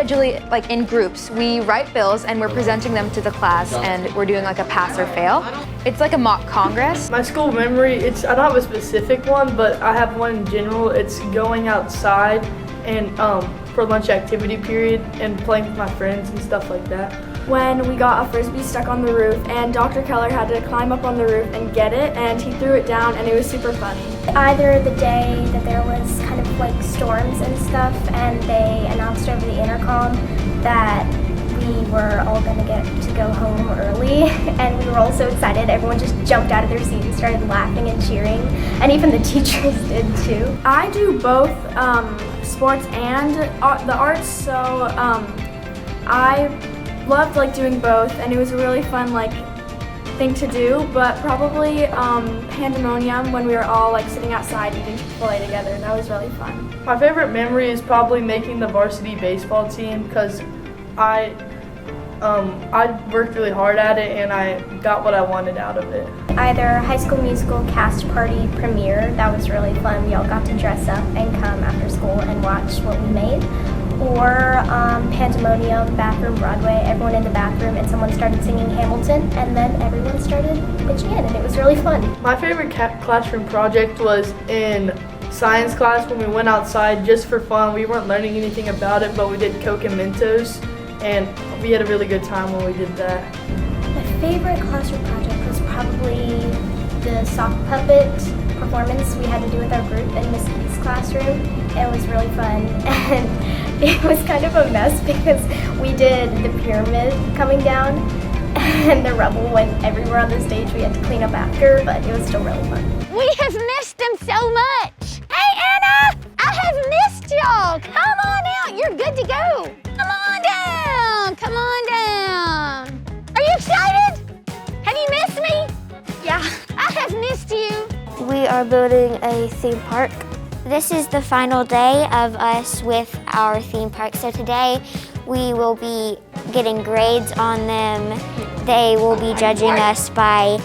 individually, like in groups. We write bills and we're presenting them to the class and we're doing like a pass or fail. It's like a mock congress. My school memory, I don't have a specific one, but I have one in general. It's going outside and for lunch activity period and playing with my friends and stuff like that. When we got a Frisbee stuck on the roof and Dr. Keller had to climb up on the roof and get it, and he threw it down and it was super funny. Either the day that there was kind of like storms and stuff and they announced over the intercom that we were all going to get to go home early, and we were all so excited. Everyone just jumped out of their seats and started laughing and cheering, and even the teachers did too. I do both sports and the arts, so I loved like doing both, and it was a really fun like thing to do. But probably Pandemonium, when we were all like sitting outside eating Chick-fil-A together. That was really fun. My favorite memory is probably making the varsity baseball team because I worked really hard at it and I got what I wanted out of it. Either High School Musical cast party premiere, that was really fun. We all got to dress up and come after school and watch what we made. Or Pandemonium, Bathroom Broadway, everyone in the bathroom and someone started singing Hamilton and then everyone started pitching in and it was really fun. My favorite classroom project was in science class when we went outside just for fun. We weren't learning anything about it, but we did Coke and Mentos and we had a really good time when we did that. My favorite classroom project was probably the sock puppet performance we had to do with our group in Miss E's classroom. It was really fun and it was kind of a mess because we did the pyramid coming down and the rubble went everywhere on the stage. We had to clean up after, but it was still really fun. We have missed them so much. Hey, Anna, I have missed y'all. Come on out, you're good to go. Come on down, come on down. Are you excited? Have you missed me? Yeah. I have missed you. We are building a theme park. This is the final day of us with our theme park. So today we will be getting grades on them. They will be judging us by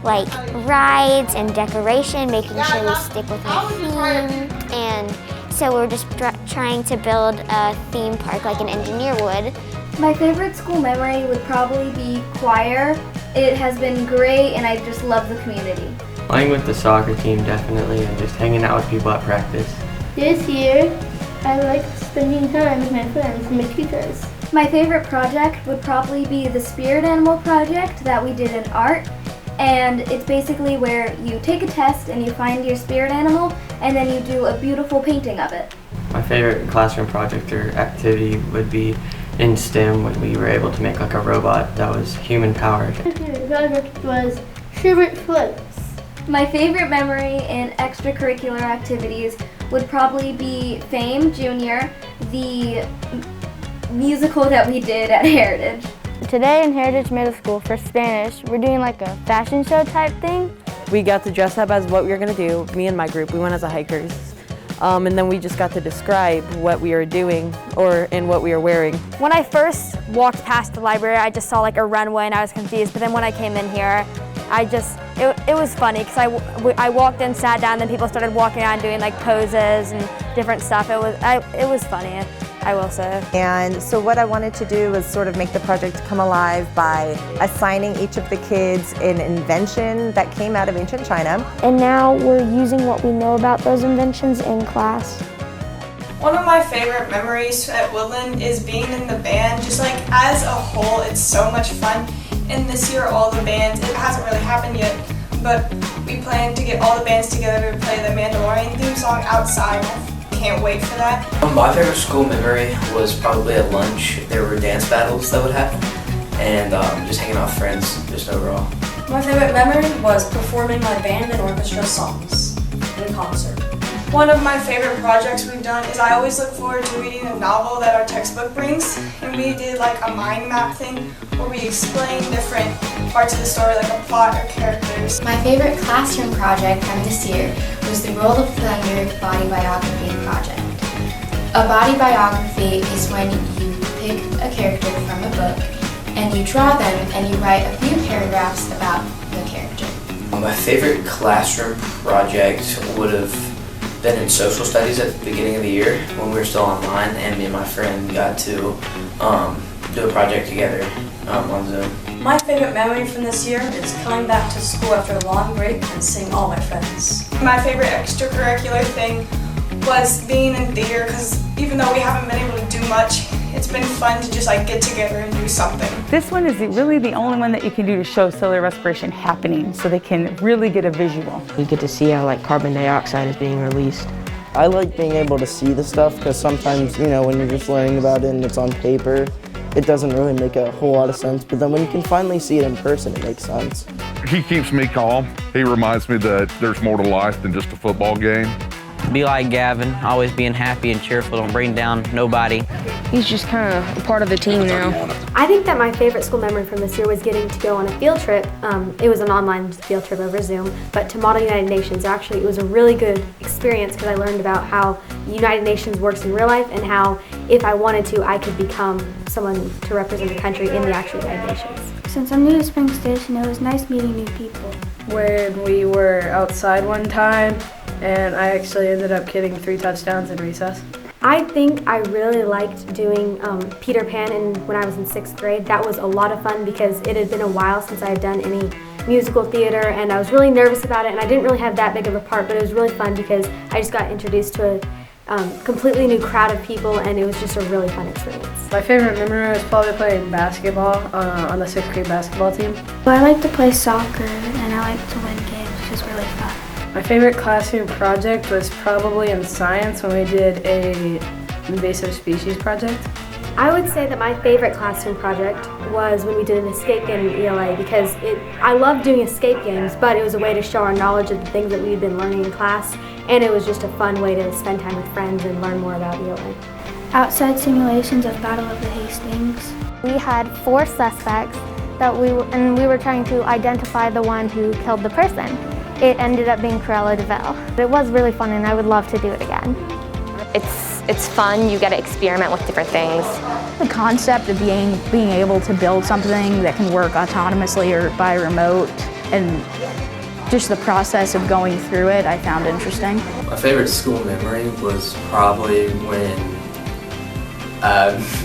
like rides and decoration, making sure we stick with our theme. And so we're just trying to build a theme park like an engineer would. My favorite school memory would probably be choir. It has been great and I just love the community. Playing with the soccer team definitely, and just hanging out with people at practice. This year, I like spending time with my friends and my teachers. My favorite project would probably be the spirit animal project that we did in art. And it's basically where you take a test and you find your spirit animal and then you do a beautiful painting of it. My favorite classroom project or activity would be in STEM when we were able to make like a robot that was human powered. My favorite project was Sherbert Floats. My favorite memory in extracurricular activities would probably be Fame Junior, the musical that we did at Heritage. Today in Heritage Middle School for Spanish, we're doing like a fashion show type thing. We got to dress up as what we were going to do, me and my group. We went as a hikers. And then we just got to describe what we were doing and what we were wearing. When I first walked past the library, I just saw like a runway and I was confused. But then when I came in here, it was funny because I walked in, sat down, then people started walking around doing like poses and different stuff. It was funny, I will say. And so what I wanted to do was sort of make the project come alive by assigning each of the kids an invention that came out of ancient China. And now we're using what we know about those inventions in class. One of my favorite memories at Woodland is being in the band. Just like as a whole, it's so much fun. And this year, all the bands, it hasn't really happened yet, but we plan to get all the bands together to play the Mandalorian theme song outside. I can't wait for that. My favorite school memory was probably at lunch. There were dance battles that would happen, and just hanging out with friends, just overall. My favorite memory was performing my band and orchestra songs in concert. One of my favorite projects we've done is I always look forward to reading a novel that our textbook brings, and we did like a mind map thing where we explain different parts of the story, like a plot or characters. My favorite classroom project from this year was the Roll of Thunder Body Biography project. A body biography is when you pick a character from a book and you draw them and you write a few paragraphs about the character. My favorite classroom project would have Then in social studies at the beginning of the year, when we were still online, and me and my friend got to do a project together on Zoom. My favorite memory from this year is coming back to school after a long break and seeing all my friends. My favorite extracurricular thing was being in theater, because even though we haven't been able to do much, it's been fun to just like get together and do something. This one is really the only one that you can do to show cellular respiration happening, so they can really get a visual. We get to see how like carbon dioxide is being released. I like being able to see the stuff because sometimes, you know, when you're just learning about it and it's on paper, it doesn't really make a whole lot of sense. But then when you can finally see it in person, it makes sense. He keeps me calm. He reminds me that there's more to life than just a football game. Be like Gavin, always being happy and cheerful, don't bring down nobody. He's just kind of a part of the team now. I think that my favorite school memory from this year was getting to go on a field trip. It was an online field trip over Zoom, but to Model United Nations. Actually, it was a really good experience because I learned about how United Nations works in real life and how if I wanted to, I could become someone to represent the country in the actual United Nations. Since I'm new to Spring Station, it was nice meeting new people. When we were outside one time, and I actually ended up getting 3 touchdowns in recess. I think I really liked doing Peter Pan when I was in 6th grade. That was a lot of fun because it had been a while since I had done any musical theater, and I was really nervous about it, and I didn't really have that big of a part, but it was really fun because I just got introduced to a completely new crowd of people, and it was just a really fun experience. My favorite memory was probably playing basketball on the 6th grade basketball team. Well, I like to play soccer, and I like to win games, which is really fun. My favorite classroom project was probably in science when we did an invasive species project. I would say that my favorite classroom project was when we did an escape game in ELA because I love doing escape games, but it was a way to show our knowledge of the things that we'd been learning in class, and it was just a fun way to spend time with friends and learn more about ELA. Outside simulations of Battle of the Hastings. We had 4 suspects and we were trying to identify the one who killed the person. It ended up being Cruella de Vil. It was really fun and I would love to do it again. It's fun, you get to experiment with different things. The concept of being able to build something that can work autonomously or by remote, and just the process of going through it, I found interesting. My favorite school memory was probably when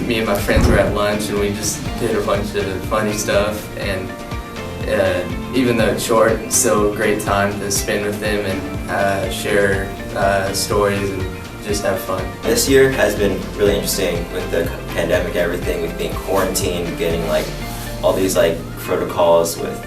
me and my friends were at lunch and we just did a bunch of funny stuff, and even though it's short, it's still a great time to spend with them and share stories and just have fun. This year has been really interesting with the pandemic and everything, with being quarantined, getting like all these like protocols with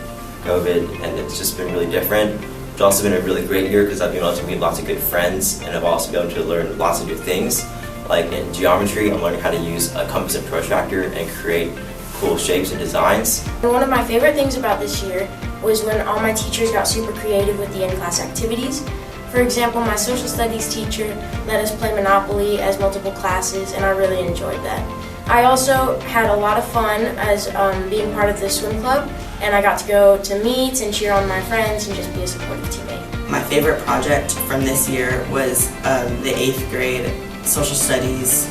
COVID, and it's just been really different. It's also been a really great year because I've been able to meet lots of good friends, and I've also been able to learn lots of new things. Like in geometry, I'm learning how to use a compass and protractor and create cool shapes and designs. One of my favorite things about this year was when all my teachers got super creative with the in-class activities. For example, my social studies teacher let us play Monopoly as multiple classes, and I really enjoyed that. I also had a lot of fun as being part of the swim club, and I got to go to meets and cheer on my friends and just be a supportive teammate. My favorite project from this year was the 8th grade social studies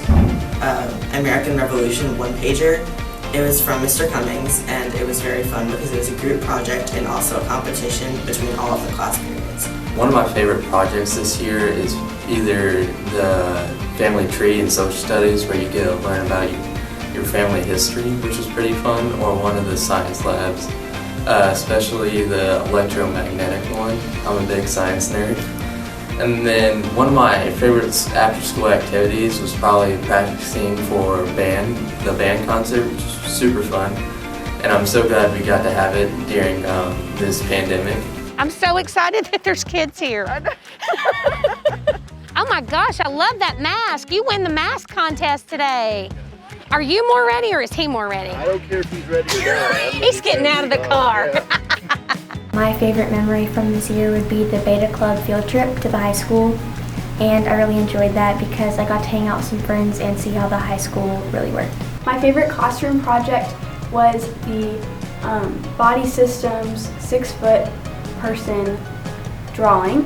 American Revolution one-pager. It was from Mr. Cummings, and it was very fun because it was a group project and also a competition between all of the class periods. One of my favorite projects this year is either the family tree in social studies, where you get to learn about your family history, which was pretty fun, or one of the science labs, especially the electromagnetic one. I'm a big science nerd. And then one of my favorite after-school activities was probably practicing for the band concert, which was super fun. And I'm so glad we got to have it during this pandemic. I'm so excited that there's kids here. Oh my gosh, I love that mask. You win the mask contest today. Are you more ready or is he more ready? I don't care if he's ready or not. He's getting out of the car. My favorite memory from this year would be the Beta Club field trip to the high school, and I really enjoyed that because I got to hang out with some friends and see how the high school really worked. My favorite classroom project was the Body Systems 6-foot person drawing,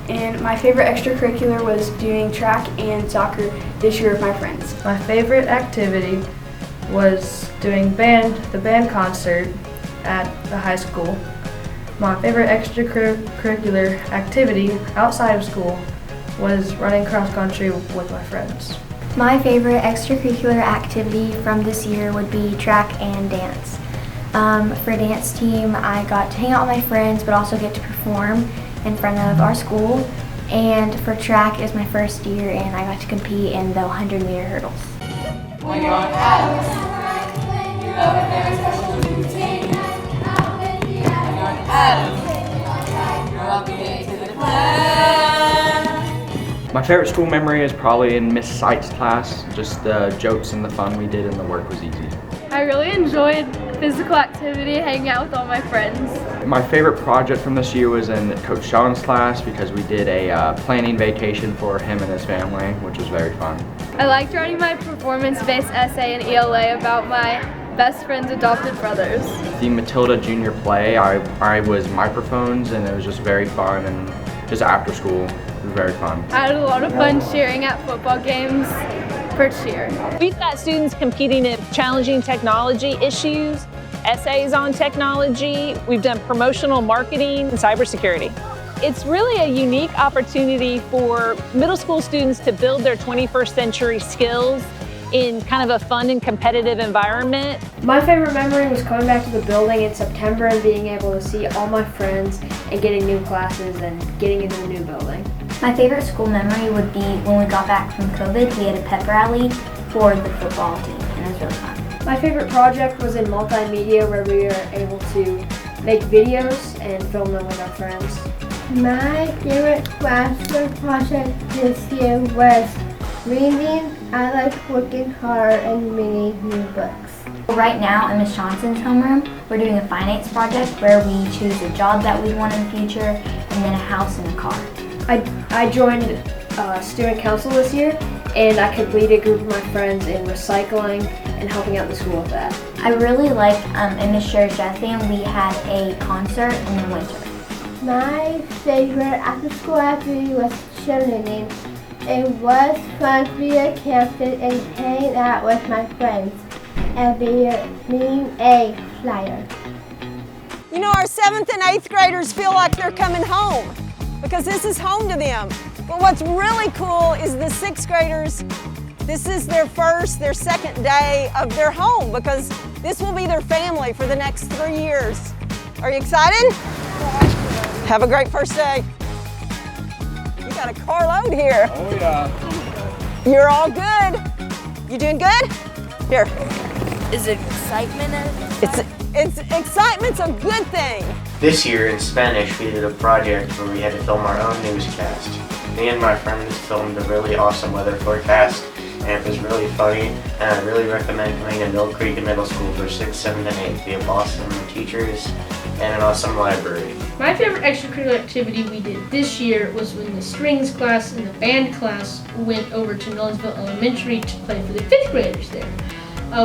and my favorite extracurricular was doing track and soccer this year with my friends. My favorite activity was doing the band concert at the high school. My favorite extracurricular activity outside of school was running cross country with my friends. My favorite extracurricular activity from this year would be track and dance. For dance team, I got to hang out with my friends, but also get to perform in front of our school. And for track, it was my first year, and I got to compete in the 100-meter hurdles. When you're on Adams, you know that there is special routine. When you're on Adams, you're walking into the plan. My favorite school memory is probably in Miss Sights class. Just the jokes and the fun we did and the work was easy. I really enjoyed physical activity, hanging out with all my friends. My favorite project from this year was in Coach Sean's class because we did a planning vacation for him and his family, which was very fun. I liked writing my performance-based essay in ELA about my best friend's adopted brothers. The Matilda Junior play, I was microphones and it was just very fun, and just after school, it was very fun. I had a lot of fun cheering at football games for cheer. We've got students competing in challenging technology issues, essays on technology. We've done promotional marketing and cybersecurity. It's really a unique opportunity for middle school students to build their 21st century skills in kind of a fun and competitive environment. My favorite memory was coming back to the building in September and being able to see all my friends and getting new classes and getting into the new building. My favorite school memory would be when we got back from COVID. We had a pep rally for the football team, and it was really fun. My favorite project was in multimedia, where we were able to make videos and film them with our friends. My favorite classroom project this year was reading. I like working hard and reading new books. Right now in Ms. Johnson's homeroom, we're doing a finance project where we choose a job that we want in the future and then a house and a car. I joined student council this year, and I could lead a group of my friends in recycling and helping out the school with that. I really liked in Ms. Sher's jazz band, we had a concert in the winter. My favorite after-school activity was cheerleading. It was fun to be a captain and hang out with my friends and being a flyer. You know, our 7th and 8th graders feel like they're coming home because this is home to them. But what's really cool is the 6th graders, this is their second day of their home because this will be their family for the next 3 years. Are you excited? Have a great first day. You got a carload here. Oh yeah. You're all good. You doing good? Here. Is excitement Excitement's a good thing. This year in Spanish, we did a project where we had to film our own newscast. Me and my friends filmed a really awesome weather forecast, and it was really funny, and I really recommend coming to Mill Creek Middle School for 6th, 7th, and 8th. We have awesome teachers and an awesome library. My favorite extracurricular activity we did this year was when the strings class and the band class went over to Nolensville Elementary to play for the 5th graders there.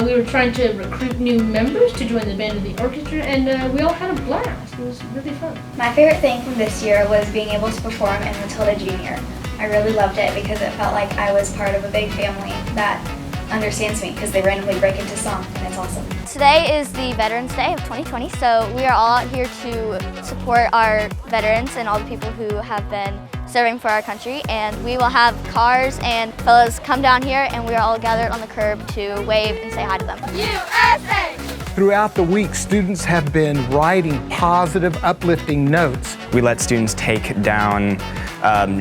We were trying to recruit new members to join the band of the orchestra, and we all had a blast. It was really fun. My favorite thing from this year was being able to perform in Matilda Junior. I really loved it because it felt like I was part of a big family that understands me because they randomly break into song, and it's awesome. Today is the Veterans Day of 2020, so we are all out here to support our veterans and all the people who have been serving for our country, and we will have cars and fellas come down here, and we are all gathered on the curb to wave and say hi to them. USA! Throughout the week, students have been writing positive, uplifting notes. We let students take down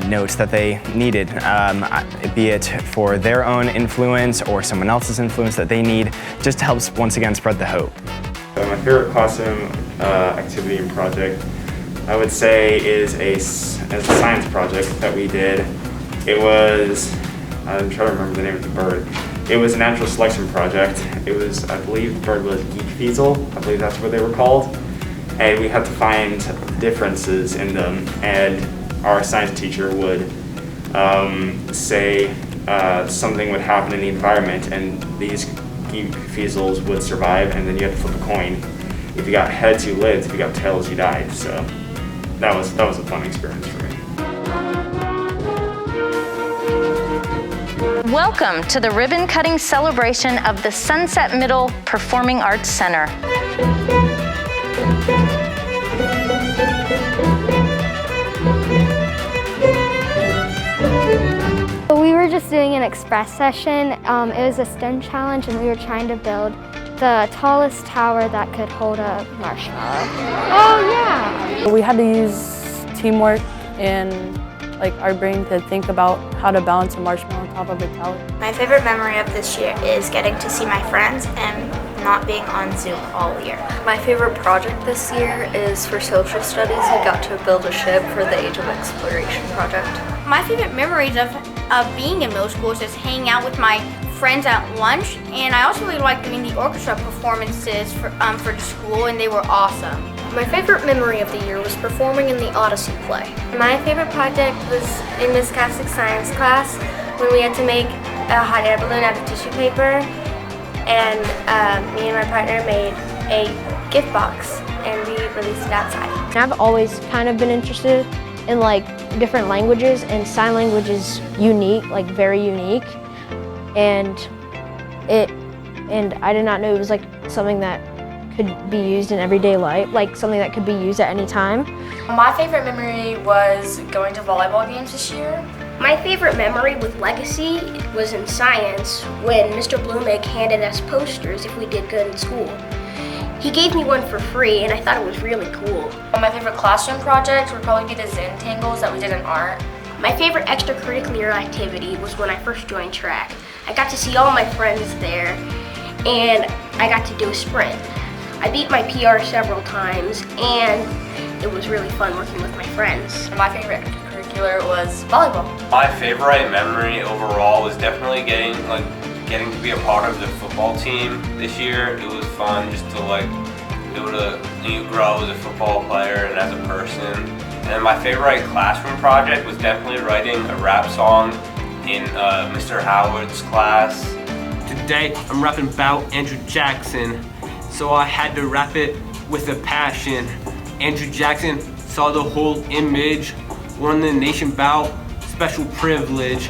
notes that they needed, be it for their own influence or someone else's influence that they need, just to help once again spread the hope. My favorite classroom activity and project, I would say, is a science project that we did. It was, I'm trying to remember the name of the bird. It was a natural selection project. It was, I believe the bird was geekweasel. I believe that's what they were called. And we had to find differences in them. And our science teacher would say something would happen in the environment, and these geekweasels would survive, and then you had to flip a coin. If you got heads, you lived. If you got tails, you died. So that was a fun experience for me. Welcome to the ribbon-cutting celebration of the Sunset Middle Performing Arts Center. doing an express session. It was a STEM challenge and we were trying to build the tallest tower that could hold a marshmallow. Oh yeah! We had to use teamwork and our brain to think about how to balance a marshmallow on top of a tower. My favorite memory of this year is getting to see my friends and not being on Zoom all year. My favorite project this year is for social studies. We got to build a ship for the Age of Exploration project. My favorite memories of being in middle school is just hanging out with my friends at lunch, and I also really liked doing the orchestra performances for the school, and they were awesome. My favorite memory of the year was performing in the Odyssey play. My favorite project was in Miss Cassick's science class when we had to make a hot air balloon out of tissue paper, and me and my partner made a gift box and we released it outside. I've always kind of been interested in different languages, and sign language is unique, very unique, and I did not know it was something that could be used in everyday life, something that could be used at any time. My favorite memory was going to volleyball games this year. My favorite memory with Legacy was in science when Mr. Blumig handed us posters if we did good in school. He gave me one for free and I thought it was really cool. My favorite classroom project would probably be the Zentangles that we did in art. My favorite extracurricular activity was when I first joined track. I got to see all my friends there and I got to do a sprint. I beat my PR several times and it was really fun working with my friends. My favorite extracurricular was volleyball. My favorite memory overall was definitely getting to be a part of the football team this year. It was fun just to be able to grow as a football player and as a person. And my favorite classroom project was definitely writing a rap song in Mr. Howard's class. Today I'm rapping about Andrew Jackson, so I had to rap it with a passion. Andrew Jackson saw the whole image, won the nation bout, special privilege.